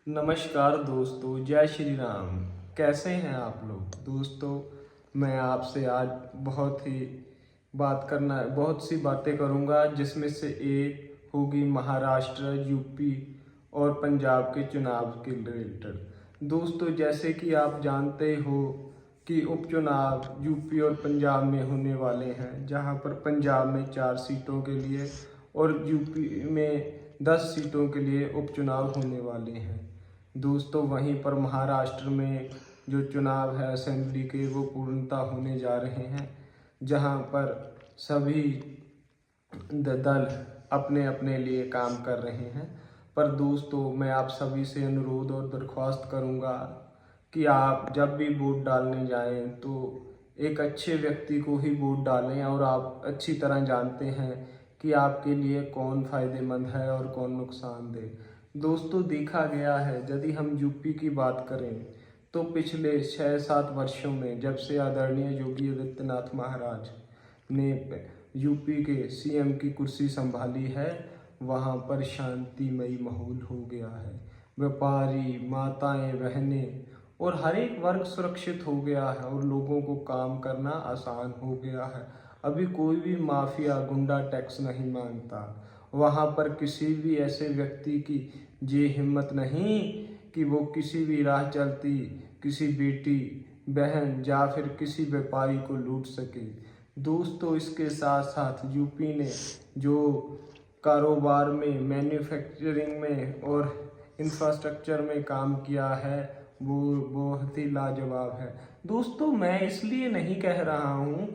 नमस्कार दोस्तों, जय श्री राम। कैसे हैं आप लोग दोस्तों? मैं आपसे आज बहुत सी बातें करूंगा, जिसमें से एक होगी महाराष्ट्र, यूपी और पंजाब के चुनाव के रिलेटेड। दोस्तों, जैसे कि आप जानते हो कि उपचुनाव यूपी और पंजाब में होने वाले हैं, जहां पर पंजाब में 4 सीटों के लिए और यूपी में 10 सीटों के लिए उपचुनाव होने वाले हैं। दोस्तों, वहीं पर महाराष्ट्र में जो चुनाव है असेंबली के, वो पूर्णतः होने जा रहे हैं, जहां पर सभी दल अपने अपने लिए काम कर रहे हैं। पर दोस्तों, मैं आप सभी से अनुरोध और दरख्वास्त करूंगा कि आप जब भी वोट डालने जाएं तो एक अच्छे व्यक्ति को ही वोट डालें, और आप अच्छी तरह जानते हैं कि आपके लिए कौन फायदेमंद है और कौन नुकसानदेह। दोस्तों, देखा गया है, यदि हम यूपी की बात करें तो पिछले 6-7 वर्षों में, जब से आदरणीय योगी आदित्यनाथ महाराज ने यूपी के सीएम की कुर्सी संभाली है, वहाँ पर शांतिमयी माहौल हो गया है। व्यापारी, माताएं, बहनें और हर एक वर्ग सुरक्षित हो गया है और लोगों को काम करना आसान हो गया है। अभी कोई भी माफिया, गुंडा टैक्स नहीं मांगता। वहाँ पर किसी भी ऐसे व्यक्ति की ये हिम्मत नहीं कि वो किसी भी राह चलती किसी बेटी, बहन या फिर किसी व्यापारी को लूट सके। दोस्तों, इसके साथ साथ यूपी ने जो कारोबार में, मैन्युफैक्चरिंग में और इंफ्रास्ट्रक्चर में काम किया है, वो बहुत ही लाजवाब है। दोस्तों, मैं इसलिए नहीं कह रहा हूँ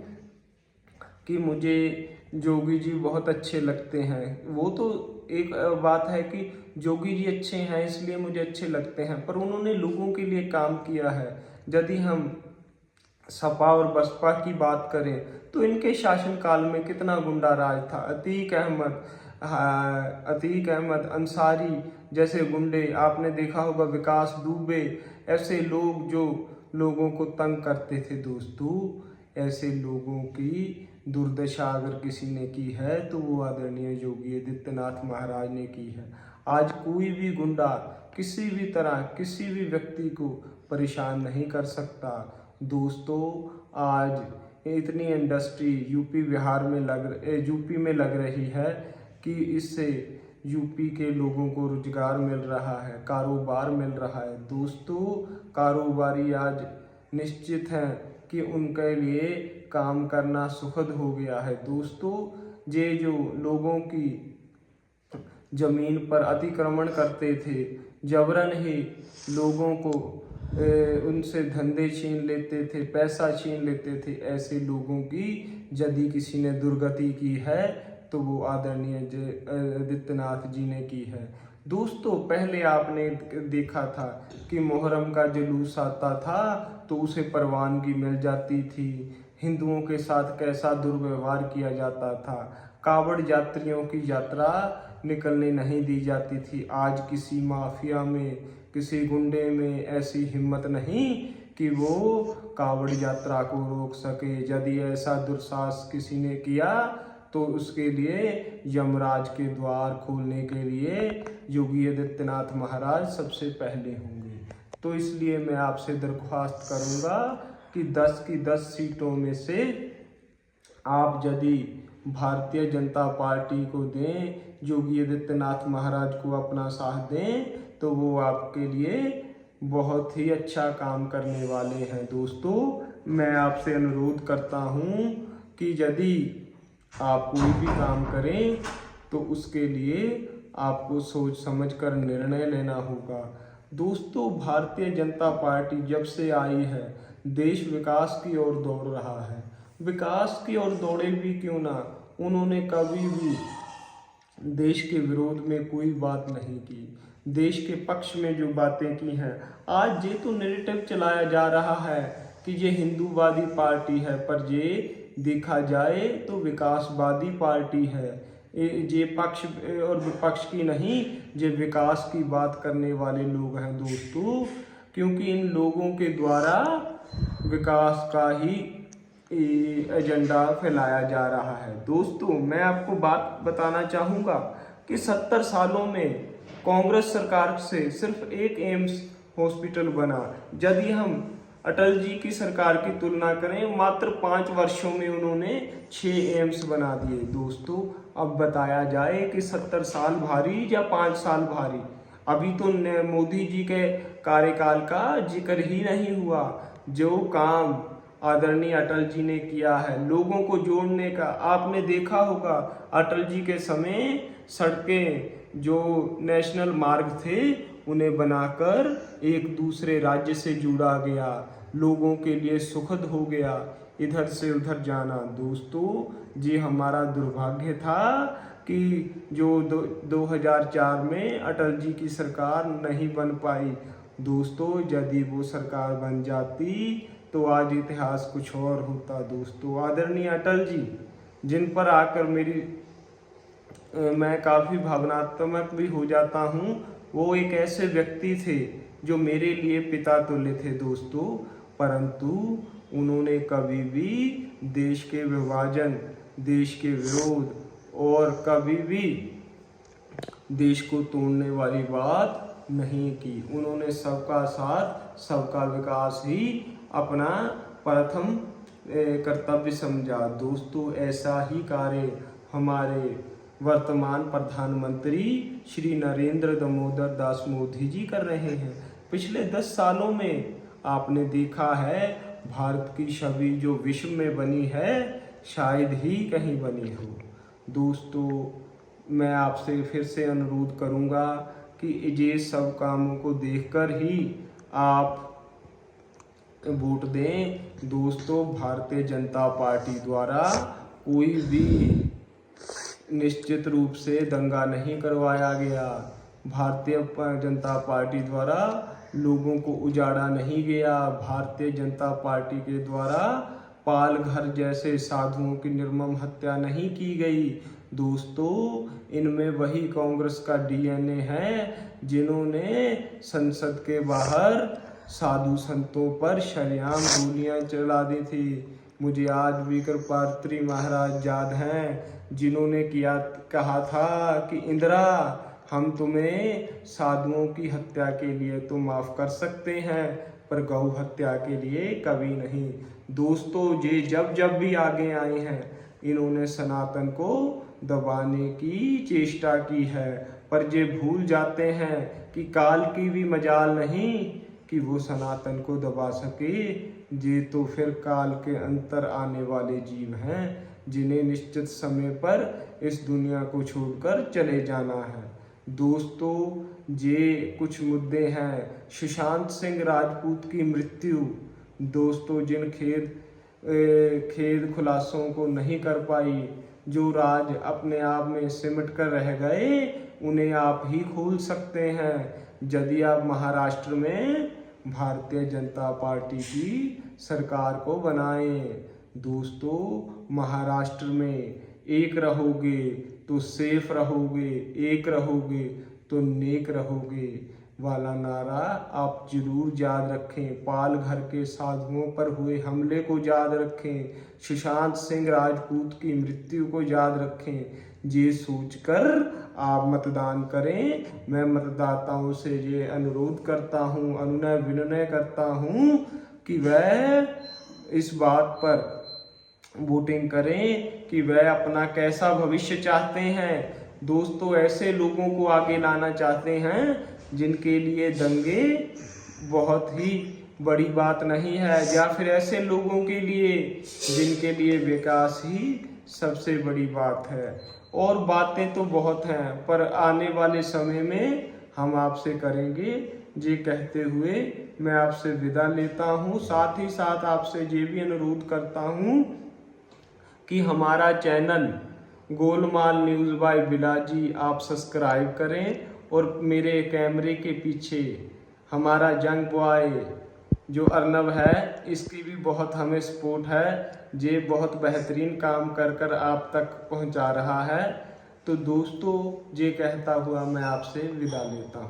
कि मुझे जोगी जी बहुत अच्छे लगते हैं। वो तो एक बात है कि जोगी जी अच्छे हैं इसलिए मुझे अच्छे लगते हैं, पर उन्होंने लोगों के लिए काम किया है। यदि हम सपा और बसपा की बात करें तो इनके शासनकाल में कितना गुंडा राज था। अतीक अहमद अंसारी जैसे गुंडे, आपने देखा होगा विकास दुबे, ऐसे लोग जो लोगों को तंग करते थे। दोस्तों, ऐसे लोगों की दुर्दशा अगर किसी ने की है तो वो आदरणीय योगी आदित्यनाथ महाराज ने की है। आज कोई भी गुंडा किसी भी तरह किसी भी व्यक्ति को परेशान नहीं कर सकता। दोस्तों, आज इतनी इंडस्ट्री यूपी में लग रही है कि इससे यूपी के लोगों को रोजगार मिल रहा है, कारोबार मिल रहा है। दोस्तों, कारोबारी आज निश्चित हैं कि उनके लिए काम करना सुखद हो गया है। दोस्तों, ये जो लोगों की जमीन पर अतिक्रमण करते थे, जबरन ही लोगों को उनसे धंधे छीन लेते थे, पैसा छीन लेते थे, ऐसे लोगों की यदि किसी ने दुर्गति की है तो वो आदरणीय आदित्यनाथ जी ने की है। दोस्तों, पहले आपने देखा था कि मुहर्रम का जुलूस आता था तो उसे परवानगी मिल जाती थी। हिंदुओं के साथ कैसा दुर्व्यवहार किया जाता था। कावड़ यात्रियों की यात्रा निकलने नहीं दी जाती थी। आज किसी माफिया में, किसी गुंडे में ऐसी हिम्मत नहीं कि वो कावड़ यात्रा को रोक सके। यदि ऐसा दुस्साहस किसी ने किया तो उसके लिए यमराज के द्वार खोलने के लिए योगी आदित्यनाथ महाराज सबसे पहले होंगे। तो इसलिए मैं आपसे दरख्वास्त करूंगा कि 10 की 10 सीटों में से आप यदि भारतीय जनता पार्टी को दें, योगी आदित्यनाथ महाराज को अपना साथ दें, तो वो आपके लिए बहुत ही अच्छा काम करने वाले हैं। दोस्तों, मैं आपसे अनुरोध करता हूं कि यदि आप कोई भी काम करें तो उसके लिए आपको सोच समझ कर निर्णय लेना होगा। दोस्तों, भारतीय जनता पार्टी जब से आई है, देश विकास की ओर दौड़ रहा है। विकास की ओर दौड़े भी क्यों ना, उन्होंने कभी भी देश के विरोध में कोई बात नहीं की। देश के पक्ष में जो बातें की हैं, आज ये तो नैरेटिव चलाया जा रहा है कि ये हिंदूवादी पार्टी है, पर ये देखा जाए तो विकासवादी पार्टी है। ये पक्ष और विपक्ष की नहीं, ये विकास की बात करने वाले लोग हैं। दोस्तों, क्योंकि इन लोगों के द्वारा विकास का ही एजेंडा फैलाया जा रहा है। दोस्तों, मैं आपको बात बताना चाहूँगा कि 70 सालों में कांग्रेस सरकार से सिर्फ एक एम्स हॉस्पिटल बना। यदि हम अटल जी की सरकार की तुलना करें, मात्र 5 वर्षों में उन्होंने 6 एम्स बना दिए। दोस्तों, अब बताया जाए कि 70 साल भारी या 5 साल भारी, अभी तो मोदी जी के कार्यकाल का जिक्र ही नहीं हुआ। जो काम आदरणीय अटल जी ने किया है लोगों को जोड़ने का, आपने देखा होगा अटल जी के समय सड़कें, जो नेशनल मार्ग थे उन्हें बनाकर एक दूसरे राज्य से जोड़ा गया, लोगों के लिए सुखद हो गया इधर से उधर जाना। दोस्तों, ये हमारा दुर्भाग्य था कि जो 2004 में अटल जी की सरकार नहीं बन पाई। दोस्तों, यदि वो सरकार बन जाती तो आज इतिहास कुछ और होता। दोस्तों, आदरणीय अटल जी, जिन पर आकर मैं काफ़ी भावनात्मक भी हो जाता हूँ, वो एक ऐसे व्यक्ति थे जो मेरे लिए पिता तुल्य थे। दोस्तों, परंतु उन्होंने कभी भी देश के विभाजन, देश के विरोध और कभी भी देश को तोड़ने वाली बात नहीं की। उन्होंने सबका साथ, सबका विकास ही अपना प्रथम कर्तव्य समझा। दोस्तों, ऐसा ही कार्य हमारे वर्तमान प्रधानमंत्री श्री नरेंद्र दामोदर दास मोदी जी कर रहे हैं। पिछले 10 सालों में आपने देखा है भारत की छवि जो विश्व में बनी है, शायद ही कहीं बनी हो। दोस्तों, मैं आपसे फिर से अनुरोध करूंगा कि ये सब कामों को देखकर ही आप वोट दें। दोस्तों, भारतीय जनता पार्टी द्वारा कोई भी निश्चित रूप से दंगा नहीं करवाया गया। भारतीय जनता पार्टी द्वारा लोगों को उजाड़ा नहीं गया। भारतीय जनता पार्टी के द्वारा पाल घर जैसे साधुओं की निर्मम हत्या नहीं की गई। दोस्तों, इनमें वही कांग्रेस का डीएनए है जिन्होंने संसद के बाहर साधु संतों पर शरेआम गोलियां चला दी थी। मुझे आज भी कृपात्री महाराज याद हैं जिन्होंने कहा था कि इंदिरा, हम तुम्हें साधुओं की हत्या के लिए तो माफ़ कर सकते हैं, पर गौ हत्या के लिए कभी नहीं। दोस्तों, ये जब भी आगे आए हैं इन्होंने सनातन को दबाने की चेष्टा की है, पर ये भूल जाते हैं कि काल की भी मजाल नहीं कि वो सनातन को दबा सके। ये तो फिर काल के अंतर आने वाले जीव हैं जिन्हें निश्चित समय पर इस दुनिया को छोड़कर चले जाना है। दोस्तों, ये कुछ मुद्दे हैं। सुशांत सिंह राजपूत की मृत्यु, दोस्तों, जिन खेद खुलासों को नहीं कर पाई, जो राज अपने आप में सिमट कर रह गए, उन्हें आप ही खोल सकते हैं यदि आप महाराष्ट्र में भारतीय जनता पार्टी की सरकार को बनाएं। दोस्तों, महाराष्ट्र में एक रहोगे तो सेफ रहोगे, एक रहोगे तो नेक रहोगे वाला नारा आप जरूर याद रखें। पाल घर के साधुओं पर हुए हमले को याद रखें, सुशांत सिंह राजपूत की मृत्यु को याद रखें। ये सोचकर आप मतदान करें। मैं मतदाताओं से ये अनुरोध करता हूँ, अनुनय विनय करता हूँ कि वह इस बात पर वोटिंग करें कि वह अपना कैसा भविष्य चाहते हैं। दोस्तों, ऐसे लोगों को आगे लाना चाहते हैं जिनके लिए दंगे बहुत ही बड़ी बात नहीं है, या फिर ऐसे लोगों के लिए जिनके लिए विकास ही सबसे बड़ी बात है। और बातें तो बहुत हैं, पर आने वाले समय में हम आपसे करेंगे। ये कहते हुए मैं आपसे विदा लेता हूँ। साथ ही साथ आपसे ये भी अनुरोध करता हूँ कि हमारा चैनल गोलमाल न्यूज़ बाय बिलाजी आप सब्सक्राइब करें, और मेरे कैमरे के पीछे हमारा यंग बॉय जो अर्नब है, इसकी भी बहुत हमें सपोर्ट है। ये बहुत बेहतरीन काम कर आप तक पहुंचा रहा है। तो दोस्तों, ये कहता हुआ मैं आपसे विदा लेता हूं।